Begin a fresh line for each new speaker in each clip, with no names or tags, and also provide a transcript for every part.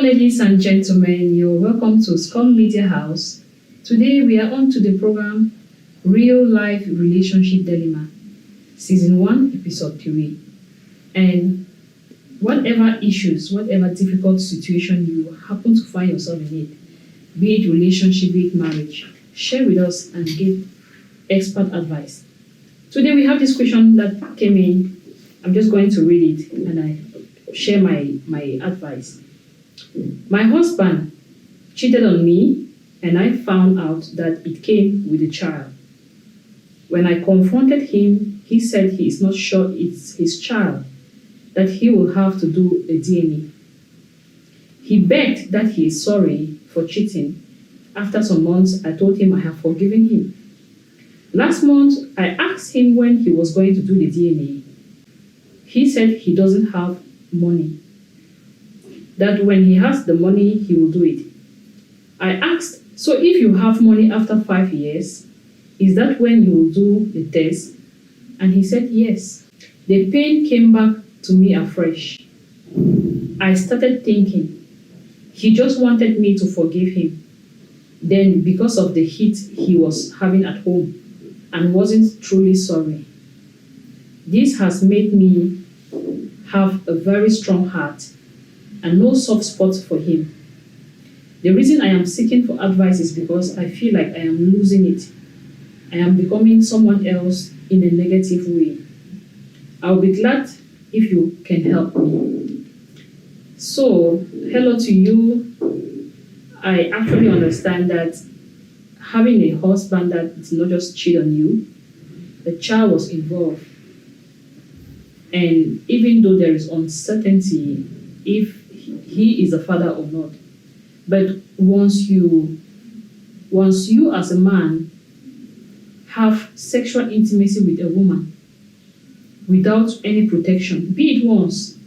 ladies and gentlemen, you're welcome to Scum Media House. Today we are on to the program Real Life Relationship Dilemma, Season 1, Episode 3. And whatever issues, whatever difficult situation you happen to find yourself in it, be it relationship, be it marriage, share with us and give expert advice. Today we have this question that came in. I'm just going to read it and I share my advice. My husband cheated on me and I found out that it came with a child. When I confronted him, he said he is not sure it's his child, that he will have to do a DNA. He begged that he is sorry for cheating. After some months, I told him I have forgiven him. Last month, I asked him when he was going to do the DNA. He said he doesn't have money, that when he has the money, he will do it. I asked, so if you have money after 5 years, is that when you will do the test? And he said yes. The pain came back to me afresh. I started thinking, he just wanted me to forgive him. Then, because of the heat he was having at home and wasn't truly sorry. This has made me have a very strong heart and no soft spots for him. The reason I am seeking for advice is because I feel like I am losing it. I am becoming someone else in a negative way. I'll be glad if you can help me. So, hello to you. I actually understand that having a husband that did not just cheat on you, the child was involved. And even though there is uncertainty if he is a father or not, but once you as a man have sexual intimacy with a woman without any protection, be it once,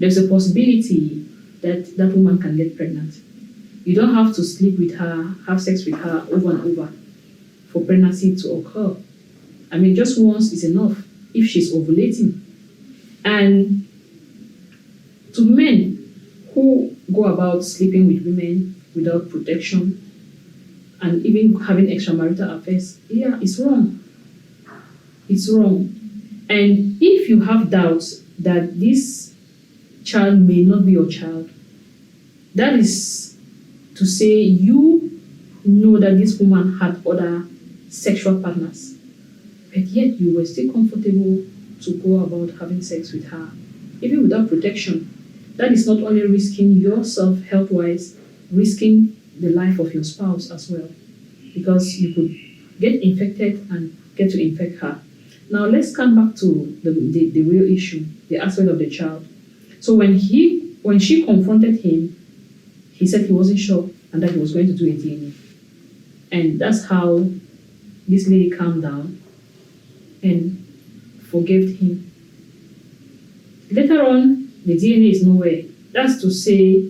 there's a possibility that that woman can get pregnant. You don't have to sleep with her, have sex with her over and over for pregnancy to occur. I mean, just once is enough if she's ovulating. And to men who go about sleeping with women without protection and even having extramarital affairs, yeah, it's wrong. It's wrong. And if you have doubts that this child may not be your child, that is to say you know that this woman had other sexual partners, but yet you were still comfortable to go about having sex with her, even without protection. That is not only risking yourself health-wise, risking the life of your spouse as well, because you could get infected and get to infect her. Now let's come back to the real issue, the aspect of the child. So when she confronted him, he said he wasn't sure and that he was going to do a DNA. And that's how this lady calmed down and forgave him. Later on, the DNA is nowhere. That's to say,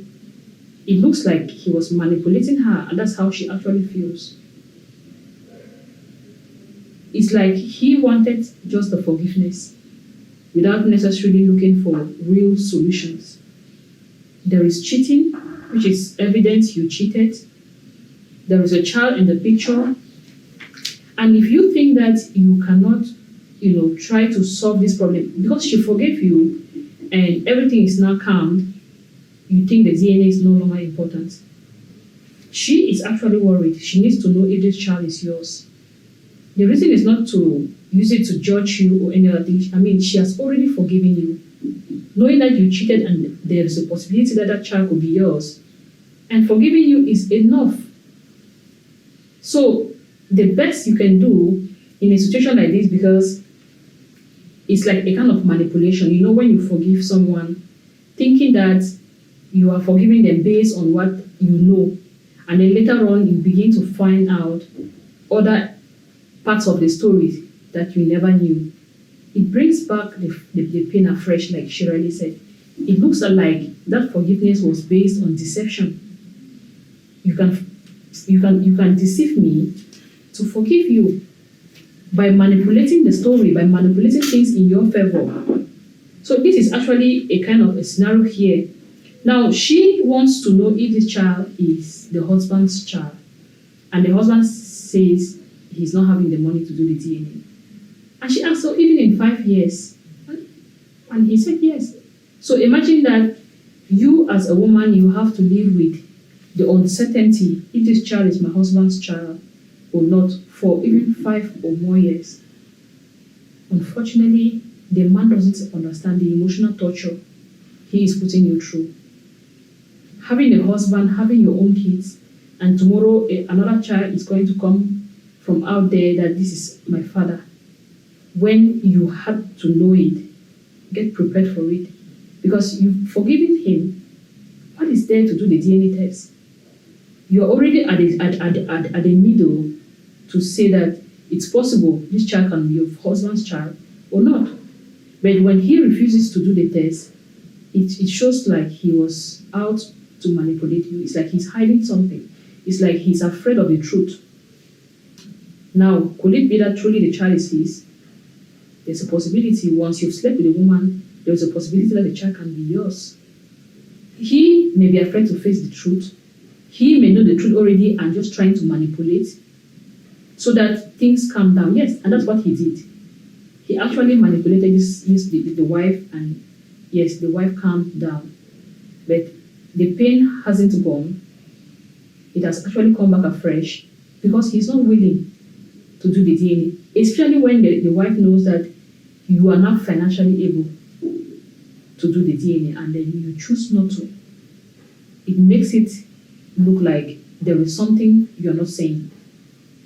it looks like he was manipulating her, and that's how she actually feels. It's like he wanted just the forgiveness without necessarily looking for real solutions. There is cheating, which is evidence you cheated. There is a child in the picture. And if you think that you cannot, try to solve this problem, because she forgave you and everything is now calm, you think the DNA is no longer important. She is actually worried. She needs to know if this child is yours. The reason is not to use it to judge you or any other thing. I mean, she has already forgiven you. Knowing that you cheated and there is a possibility that that child could be yours, and forgiving you is enough. So the best you can do in a situation like this, because it's like a kind of manipulation. When you forgive someone, thinking that you are forgiving them based on what you know, and then later on you begin to find out other parts of the story that you never knew. It brings back the pain afresh, like Shirley said. It looks like that forgiveness was based on deception. You can deceive me to forgive you by manipulating the story, by manipulating things in your favor. So this is actually a kind of a scenario here Now, she wants to know if this child is the husband's child, and the husband says he's not having the money to do the DNA. And she asked, so even in 5 years? And he said yes. So imagine that you as a woman, you have to live with the uncertainty if this child is my husband's child or not for even 5 or more years. Unfortunately, the man doesn't understand the emotional torture he is putting you through. Having a husband, having your own kids, and tomorrow another child is going to come from out there that this is my father. When you had to know it, get prepared for it. Because you've forgiven him. What is there to do the DNA test? You're already at a middle to say that it's possible this child can be your husband's child or not. But when he refuses to do the test, it shows like he was out to manipulate you. It's like he's hiding something. It's like he's afraid of the truth. Now, could it be that truly the child is his? There's a possibility once you've slept with a woman, there's a possibility that the child can be yours. He may be afraid to face the truth. He may know the truth already and just trying to manipulate so that things calm down. Yes, and that's what he did. He actually manipulated the wife, and yes, the wife calmed down. But the pain hasn't gone. It has actually come back afresh because he's not willing to do the DNA, especially when the wife knows that you are not financially able to do the DNA and then you choose not to. It makes it look like there is something you're not saying.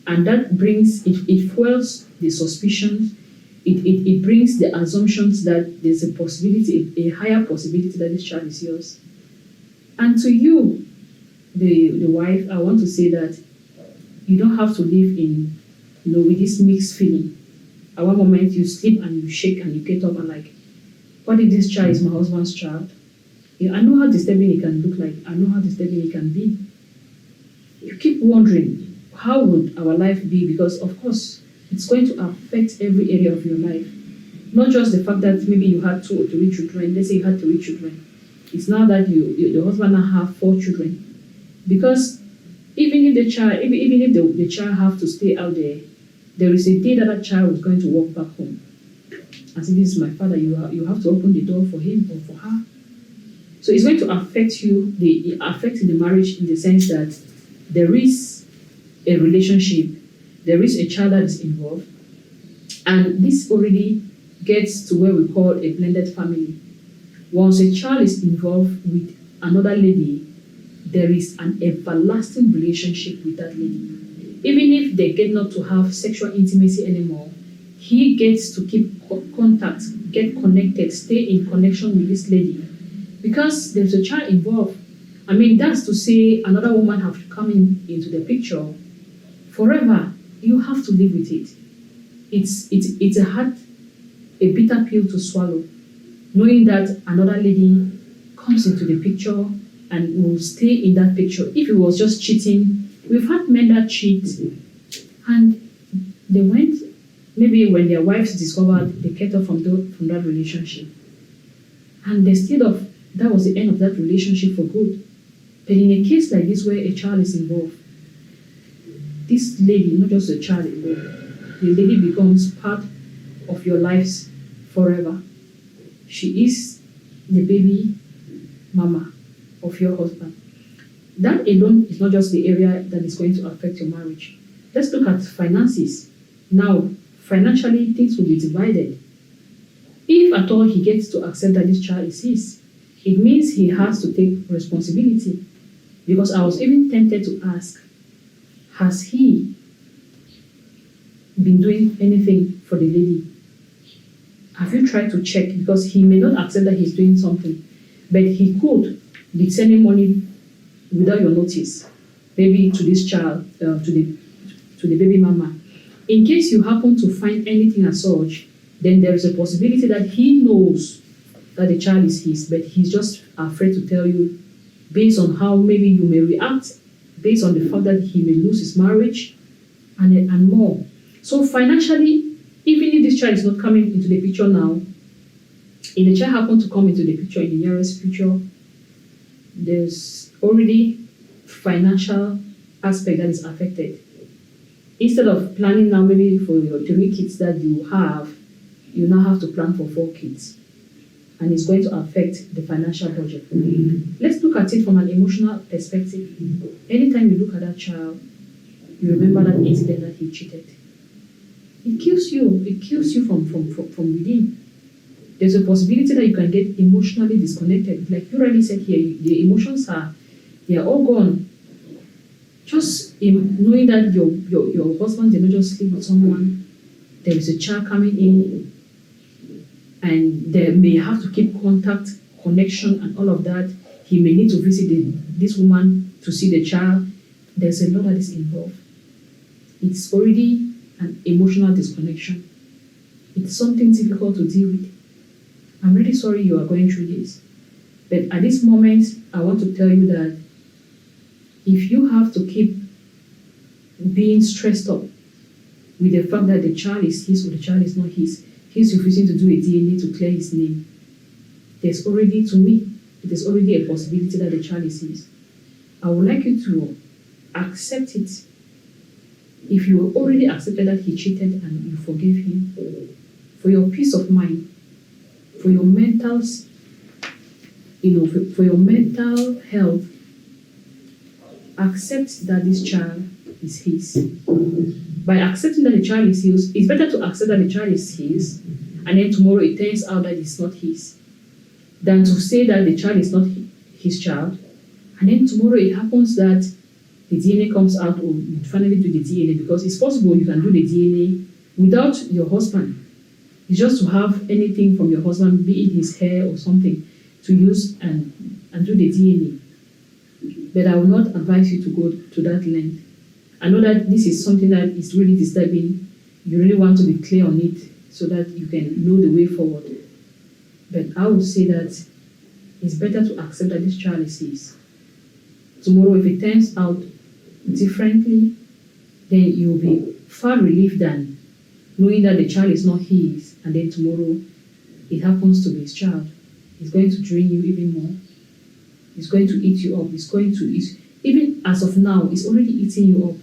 And that brings, it fuels the suspicions, it brings the assumptions that there's a possibility, a higher possibility that this child is yours. And to you, the wife, I want to say that you don't have to live in, with this mixed feeling. At one moment you sleep and you shake and you get up and like, what if this child is my husband's child? I know how disturbing it can look like. I know how disturbing it can be. You keep wondering, how would our life be? Because of course, it's going to affect every area of your life. Not just the fact that maybe you had 2 or 3 children. Let's say you had 3 children. It's now that the husband now have 4 children. Because even if the child have to stay out there is a day that that child is going to walk back home. As if this is my father, you have to open the door for him or for her. So it's going to affect you, affect the marriage in the sense that there is a relationship, there is a child that is involved, and this already gets to where we call a blended family. Once a child is involved with another lady, there is an everlasting relationship with that lady. Even if they get not to have sexual intimacy anymore, he gets to keep contact, get connected, stay in connection with this lady. Because there's a child involved. I mean, that's to say another woman have come into the picture. Forever, you have to live with it. It's a bitter pill to swallow, knowing that another lady comes into the picture and will stay in that picture. If it was just cheating, we've had men that cheat, and they went, maybe when their wives discovered, they cut off from that relationship. And they stayed off. That was the end of that relationship for good. But in a case like this where a child is involved, this lady, not just a child involved, the lady becomes part of your lives forever. She is the baby mama of your husband. That alone is not just the area that is going to affect your marriage. Let's look at finances. Now, financially, things will be divided. If at all he gets to accept that this child is his, it means he has to take responsibility. Because I was even tempted to ask, has he been doing anything for the lady? Have you tried to check? Because he may not accept that he's doing something, but he could be sending money without your notice, maybe to this child, to the baby mama. In case you happen to find anything as such, then there is a possibility that he knows that the child is his, but he's just afraid to tell you based on how maybe you may react, based on the fact that he may lose his marriage, and more. So financially, even if this child is not coming into the picture now, if the child happens to come into the picture in the nearest future, there's already financial aspect that is affected. Instead of planning now maybe for your 3 kids that you now have to plan for 4 kids. And it's going to affect the financial budget. Let's look at it from an emotional perspective. Anytime you look at that child, you remember that incident that he cheated. It kills you. It kills you from within. There's a possibility that you can get emotionally disconnected. Like you already said here, the emotions they are all gone. Just in knowing that your husband did not just sleep with someone, there is a child coming in, and they may have to keep contact, connection, and all of that. He may need to visit this woman to see the child. There's a lot that is involved. It's already an emotional disconnection. It's something difficult to deal with. I'm really sorry you are going through this. But at this moment, I want to tell you that if you have to keep being stressed up with the fact that the child is his or the child is not his, he's refusing to do a DNA to clear his name, there's already a possibility that the child is his. I would like you to accept it. If you already accepted that he cheated and you forgive him, for your peace of mind, for your mental, for your mental health, accept that this child is his. By accepting that the child is his, it's better to accept that the child is his, and then tomorrow it turns out that it's not his, than to say that the child is not his child, and then tomorrow it happens that the DNA comes out, or you finally do the DNA, because it's possible you can do the DNA without your husband. It's just to have anything from your husband, be it his hair or something, to use and do the DNA. But I will not advise you to go to that length. I know that this is something that is really disturbing. You really want to be clear on it so that you can know the way forward. But I would say that it's better to accept that this child is his. Tomorrow, if it turns out differently, then you will be far relieved than knowing that the child is not his, and then tomorrow it happens to be his child. It's going to drain you even more. It's going to eat you up. It's going to eat, even as of now, it's already eating you up.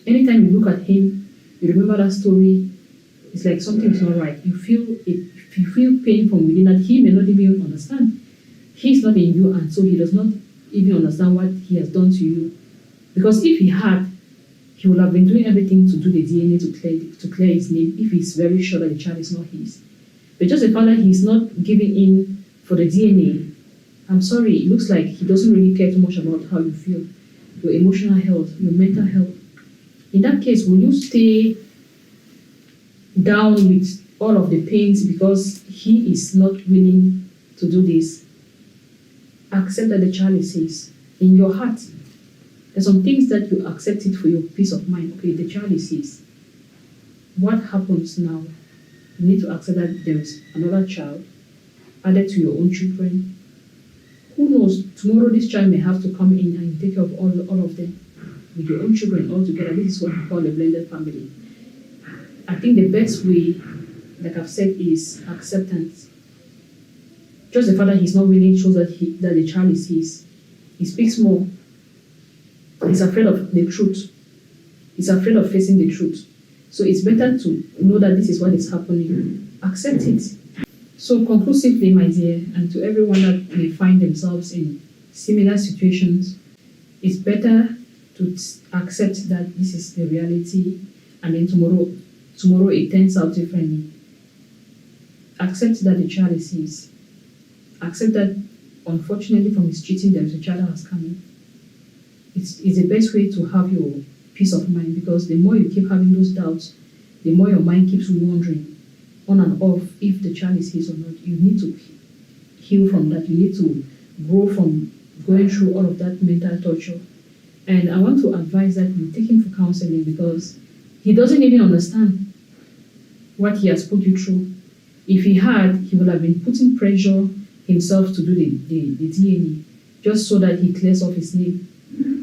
Anytime you look at him, you remember that story, it's like something is not right. You feel pain from within that he may not even understand. He's not in you, and so he does not even understand what he has done to you. Because if he had, he would have been doing everything to do the DNA to clear his name if he's very sure that the child is not his. But just the fact that he's not giving in for the DNA, I'm sorry, it looks like he doesn't really care too much about how you feel, your emotional health, your mental health. In that case, will you stay down with all of the pains because he is not willing to do this? Accept that the child is his. In your heart, there's some things that you accept it for your peace of mind. Okay, the child is his. What happens now? You need to accept that there is another child added to your own children. Who knows? Tomorrow this child may have to come in and take care of all of them with your own children all together. This is what we call a blended family. I think the best way, like I've said, is acceptance. Just the fact that he's not willing shows that the child is his. He speaks more. He's afraid of the truth. He's afraid of facing the truth. So it's better to know that this is what is happening. Accept it. So conclusively, my dear, and to everyone that may find themselves in similar situations, it's better to accept that this is the reality, and then tomorrow it turns out differently. Accept that the child is his. Accept that, unfortunately, from his cheating, there is a child that has come in. It's the best way to have your peace of mind, because the more you keep having those doubts, the more your mind keeps wandering on and off if the child is his or not. You need to heal from that. You need to grow from going through all of that mental torture. And I want to advise that you take him for counseling, because he doesn't even understand what he has put you through. If he had, he would have been putting pressure himself to do the DNA, just so that he clears off his name.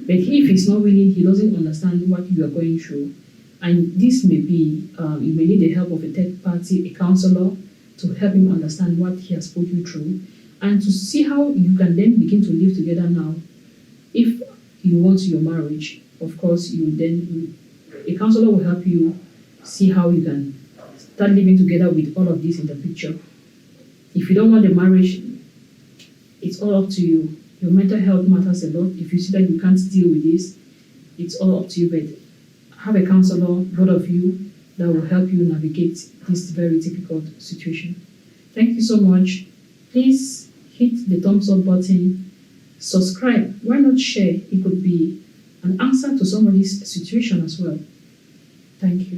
But if he's not willing, he doesn't understand what you are going through. And this may be, you may need the help of a third party, a counselor, to help him understand what he has put you through. and to see how you can then begin to live together now. If you want your marriage, of course, a counselor will help you see how you can start living together with all of this in the picture. If you don't want the marriage, it's all up to you. Your mental health matters a lot. If you see that you can't deal with this, it's all up to you. But have a counselor, both of you, that will help you navigate this very difficult situation. Thank you so much. Please hit the thumbs up button. Subscribe. Why not share? It could be an answer to somebody's situation as well. Thank you.